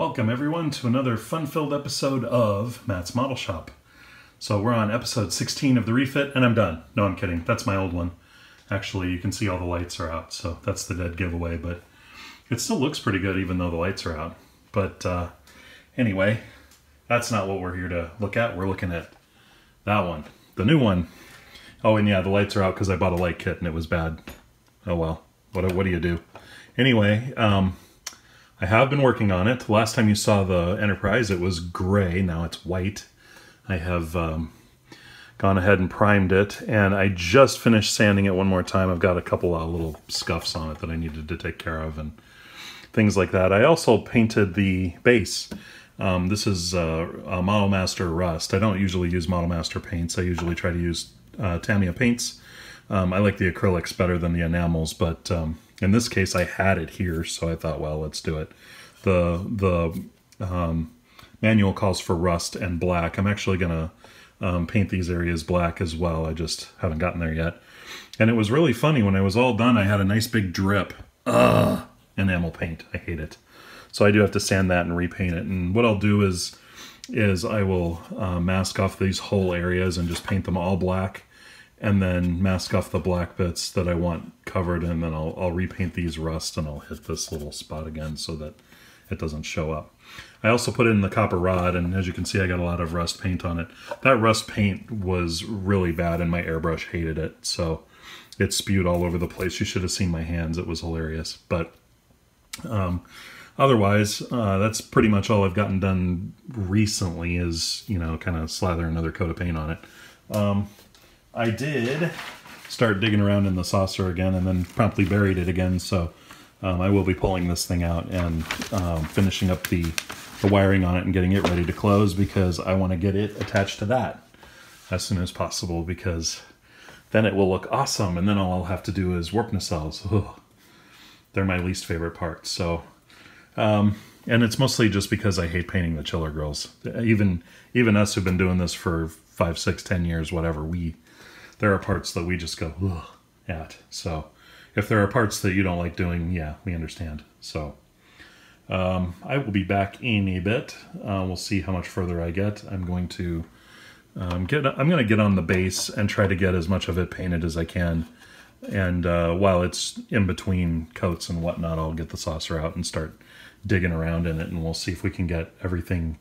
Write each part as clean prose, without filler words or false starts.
Welcome everyone to another fun-filled episode of Matt's Model Shop. So we're on episode 16 of the refit and I'm done. No, I'm kidding. That's my old one. Actually, you can see all the lights are out, so that's the dead giveaway, but it still looks pretty good even though the lights are out. But anyway, that's not what we're here to look at. We're looking at that one, the new one. Oh, and yeah, the lights are out because I bought a light kit and it was bad. Oh well, what do you do? Anyway, I have been working on it. The last time you saw the Enterprise, it was gray. Now it's white. I have gone ahead and primed it, and I just finished sanding it one more time. I've got a couple of little scuffs on it that I needed to take care of and things like that. I also painted the base. This is a Model Master Rust. I don't usually use Model Master paints. I usually try to use Tamiya paints. I like the acrylics better than the enamels, but in this case I had it here, so I thought, well, let's do it. The manual calls for rust and black. I'm actually going to paint these areas black as well. I just haven't gotten there yet. And it was really funny. When I was all done, I had a nice big drip. Enamel paint. I hate it. So I do have to sand that and repaint it. And what I'll do is I will mask off these whole areas and just paint them all black, and then mask off the black bits that I want covered, and then I'll repaint these rust, and I'll hit this little spot again so that it doesn't show up. I also put in the copper rod, and as you can see, I got a lot of rust paint on it. That rust paint was really bad, and my airbrush hated it, so it spewed all over the place. You should have seen my hands. It was hilarious. But otherwise, that's pretty much all I've gotten done recently is, you know, kind of slather another coat of paint on it. I did start digging around in the saucer again and then promptly buried it again, so I will be pulling this thing out and finishing up the wiring on it and getting it ready to close, because I want to get it attached to that as soon as possible, because then it will look awesome, and then all I'll have to do is warp nacelles. Ugh. They're my least favorite part. So, and it's mostly just because I hate painting the chiller grills. Even us who've been doing this for 5, 6, 10 years, whatever, there are parts that we just go ugh at. So if there are parts that you don't like doing, yeah, we understand. So I will be back in a bit. We'll see how much further I get. I'm going to get on the base and try to get as much of it painted as I can. And while it's in between coats and whatnot, I'll get the saucer out and start digging around in it, and we'll see if we can get everything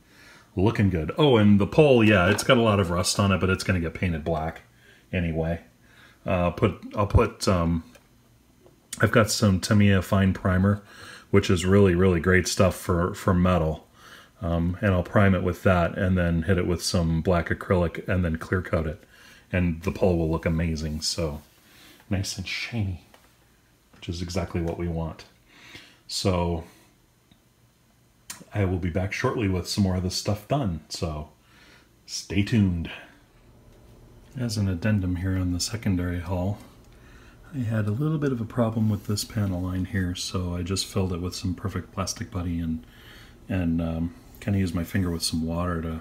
looking good. Oh, and the pole, yeah, it's got a lot of rust on it, but it's going to get painted black anyway. I've got some Tamiya fine primer, which is really, really great stuff for metal. And I'll prime it with that and then hit it with some black acrylic and then clear coat it. And the pole will look amazing. So nice and shiny, which is exactly what we want. So I will be back shortly with some more of this stuff done. So stay tuned. As an addendum here on the secondary hull, I had a little bit of a problem with this panel line here, so I just filled it with some perfect plastic putty and kind of used my finger with some water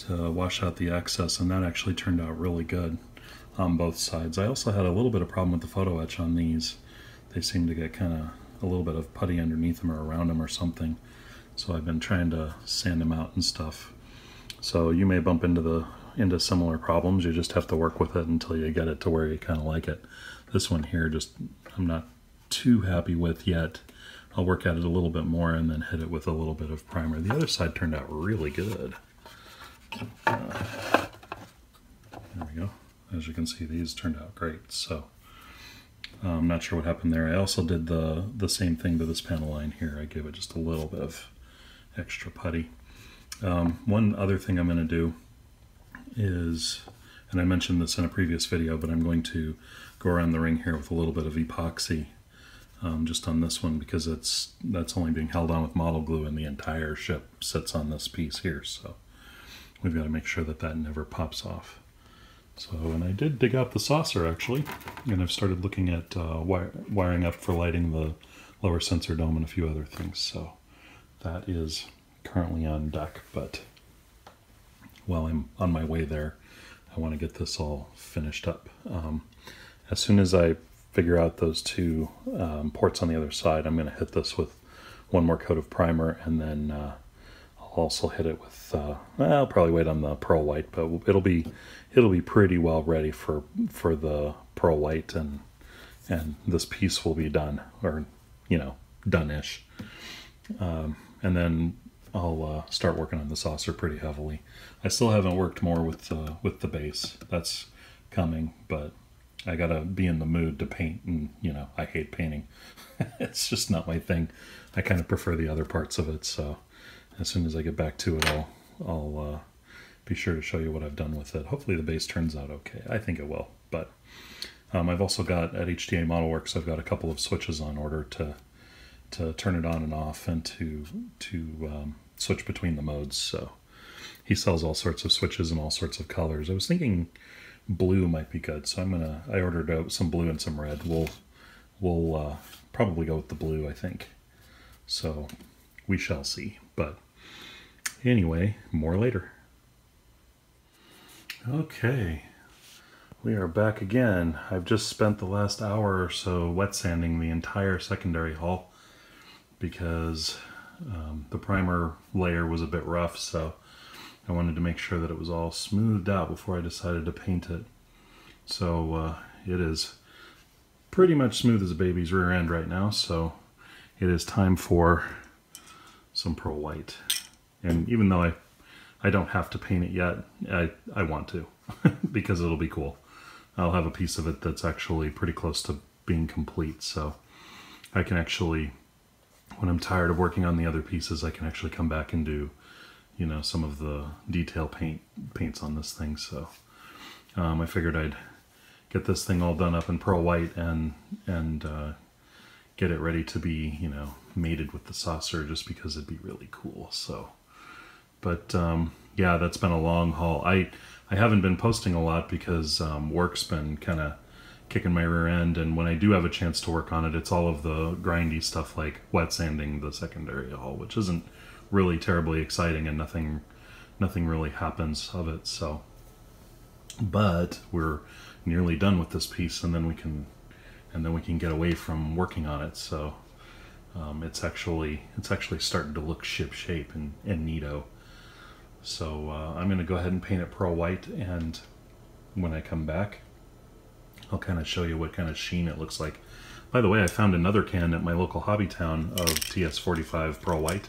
to wash out the excess, and that actually turned out really good on both sides. I also had a little bit of problem with the photo etch on these. They seem to get kind of a little bit of putty underneath them or around them or something, so I've been trying to sand them out and stuff. So you may bump into similar problems. You just have to work with it until you get it to where you kind of like it. This one here, just I'm not too happy with yet. I'll work at it a little bit more and then hit it with a little bit of primer. The other side turned out really good. There we go. As you can see, these turned out great. So I'm not sure what happened there. I also did the same thing to this panel line here. I gave it just a little bit of extra putty. One other thing I'm going to do is, and I mentioned this in a previous video, but I'm going to go around the ring here with a little bit of epoxy just on this one, because that's only being held on with model glue, and the entire ship sits on this piece here, so we've got to make sure that never pops off. So, and I did dig out the saucer actually, and I've started looking at wiring up for lighting the lower sensor dome and a few other things, so that is currently on deck. But while I'm on my way there, I want to get this all finished up. As soon as I figure out those two ports on the other side, I'm going to hit this with one more coat of primer, and then I'll also hit it with, I'll probably wait on the pearl white, but it'll be pretty well ready for the pearl white, and this piece will be done, or, you know, done-ish. And then I'll start working on the saucer pretty heavily. I still haven't worked more with the base. That's coming, but I gotta be in the mood to paint, and you know, I hate painting. It's just not my thing. I kind of prefer the other parts of it, so as soon as I get back to it, I'll be sure to show you what I've done with it. Hopefully the base turns out okay. I think it will, but I've also got, at HDA Model Works, I've got a couple of switches on order to turn it on and off, and to switch between the modes. So he sells all sorts of switches and all sorts of colors. I was thinking blue might be good, so I ordered out some blue and some red. We'll probably go with the blue, I think. So we shall see. But anyway, more later. Okay, we are back again. I've just spent the last hour or so wet sanding the entire secondary hull because the primer layer was a bit rough, so I wanted to make sure that it was all smoothed out before I decided to paint it. So it is pretty much smooth as a baby's rear end right now, so it is time for some pearl white. And even though I don't have to paint it yet, I want to because it'll be cool. I'll have a piece of it that's actually pretty close to being complete, so I can actually, when I'm tired of working on the other pieces, I can actually come back and do, you know, some of the detail paints on this thing. So I figured I'd get this thing all done up in pearl white and get it ready to be, you know, mated with the saucer, just because it'd be really cool. So, but yeah, that's been a long haul. I haven't been posting a lot because work's been kind of kicking my rear end, and when I do have a chance to work on it, it's all of the grindy stuff like wet sanding the secondary hull, which isn't really terribly exciting, and nothing really happens of it. So, but we're nearly done with this piece, and then we can get away from working on it. So it's actually starting to look ship shape and neato. So I'm going to go ahead and paint it pearl white, and when I come back, I'll kind of show you what kind of sheen it looks like. By the way, I found another can at my local hobby town of TS45 pearl white.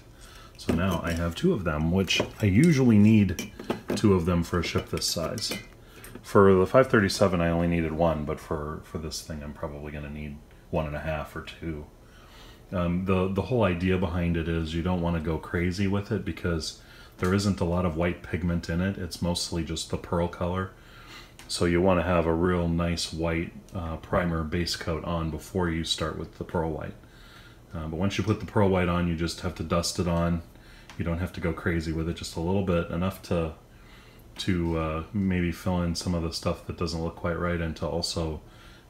So now I have two of them, which I usually need two of them for a ship this size. For the 537, I only needed one, but for this thing, I'm probably going to need 1.5 or 2. The whole idea behind it is you don't want to go crazy with it because there isn't a lot of white pigment in it. It's mostly just the pearl color. So you want to have a real nice white primer base coat on before you start with the pearl white. But once you put the pearl white on, you just have to dust it on. You don't have to go crazy with it, just a little bit, enough to maybe fill in some of the stuff that doesn't look quite right, and to also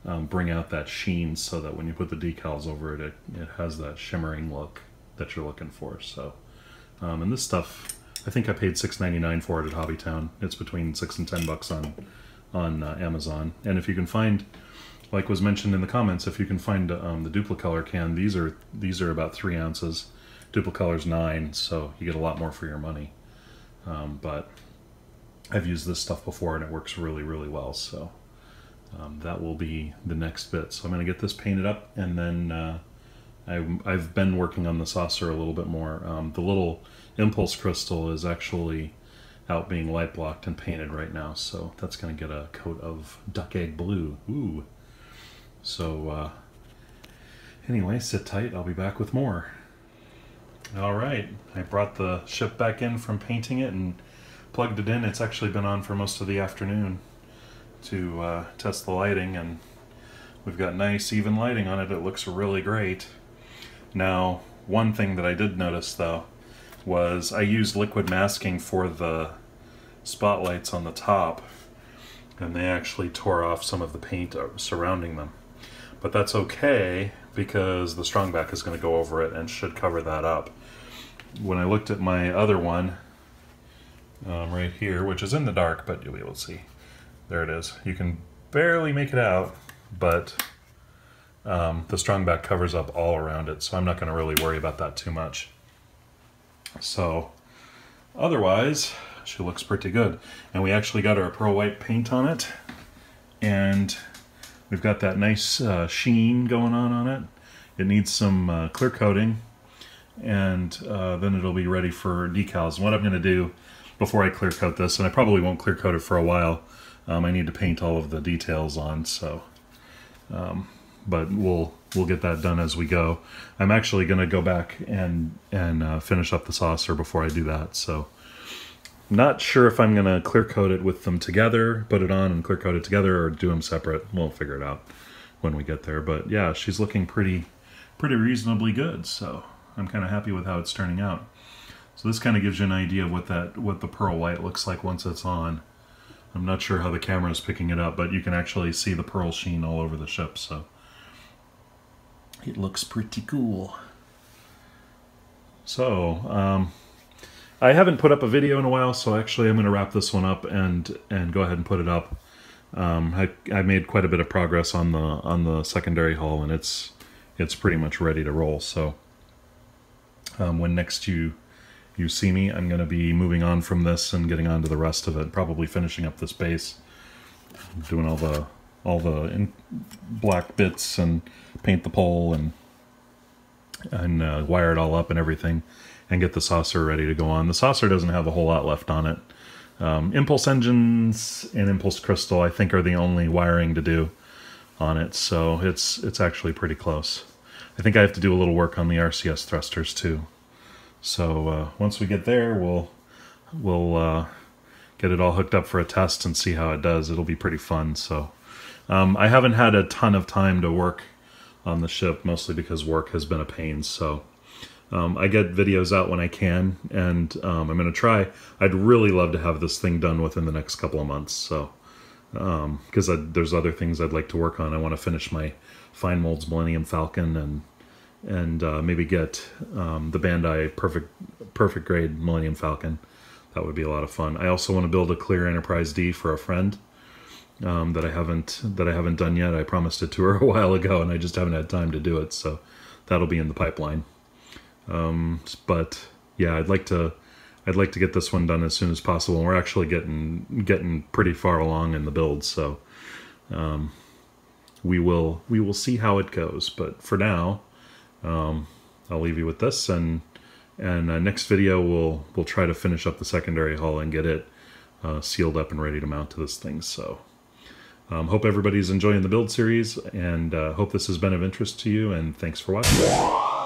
bring out that sheen, so that when you put the decals over it, it has that shimmering look that you're looking for. So, and this stuff, I think I paid $6.99 for it at Hobbytown. It's between $6 and $10 on Amazon. And if you can find, like was mentioned in the comments, if you can find the Duplicolor can, these are about 3 ounces. Duplicolor's 9, so you get a lot more for your money. But I've used this stuff before and it works really, really well. So that will be the next bit. So I'm going to get this painted up, and then I've been working on the saucer a little bit more. The little impulse crystal is actually out being light blocked and painted right now, so that's going to get a coat of duck egg blue. Ooh. So anyway, sit tight, I'll be back with more. Alright, I brought the ship back in from painting it and plugged it in. It's actually been on for most of the afternoon to test the lighting, and we've got nice even lighting on it. It looks really great. Now, one thing that I did notice though was I used liquid masking for the spotlights on the top, and they actually tore off some of the paint surrounding them. But that's okay, because the strongback is going to go over it and should cover that up. When I looked at my other one, right here, which is in the dark, but you'll be able to see. There it is. You can barely make it out, but The strong back covers up all around it, so I'm not going to really worry about that too much. So otherwise, she looks pretty good. And we actually got our pearl white paint on it, and we've got that nice sheen going on it. It needs some clear coating, and then it'll be ready for decals. And what I'm going to do before I clear coat this, and I probably won't clear coat it for a while, I need to paint all of the details on, so but we'll get that done as we go. I'm actually going to go back and finish up the saucer before I do that, so not sure if I'm going to clear coat it with them together, put it on and clear coat it together, or do them separate. We'll figure it out when we get there. But yeah, she's looking pretty reasonably good, so I'm kind of happy with how it's turning out. So this kind of gives you an idea of what the pearl white looks like once it's on. I'm not sure how the camera is picking it up, but you can actually see the pearl sheen all over the ship, so it looks pretty cool. So I haven't put up a video in a while, so actually I'm going to wrap this one up and go ahead and put it up. I made quite a bit of progress on the secondary hull, and it's pretty much ready to roll. So when next you see me, I'm going to be moving on from this and getting on to the rest of it, probably finishing up this base, doing all the black bits and paint the pole and wire it all up and everything, and get the saucer ready to go on. The saucer doesn't have a whole lot left on it. Impulse engines and impulse crystal, I think, are the only wiring to do on it, so it's actually pretty close. I think I have to do a little work on the RCS thrusters too. So once we get there, we'll get it all hooked up for a test and see how it does. It'll be pretty fun. So I haven't had a ton of time to work on the ship, mostly because work has been a pain. So I get videos out when I can, and I'm going to try. I'd really love to have this thing done within the next couple of months. So because there's other things I'd like to work on. I want to finish my Fine Molds Millennium Falcon and maybe get the Bandai perfect grade Millennium Falcon. That would be a lot of fun. I also want to build a clear Enterprise D for a friend that I haven't done yet. I promised it to her a while ago, and I just haven't had time to do it. So that'll be in the pipeline. But yeah, I'd like to get this one done as soon as possible. And we're actually getting pretty far along in the build, so we will see how it goes. But for now, I'll leave you with this, and next video we'll try to finish up the secondary hull and get it sealed up and ready to mount to this thing. So hope everybody's enjoying the build series, and hope this has been of interest to you, and thanks for watching.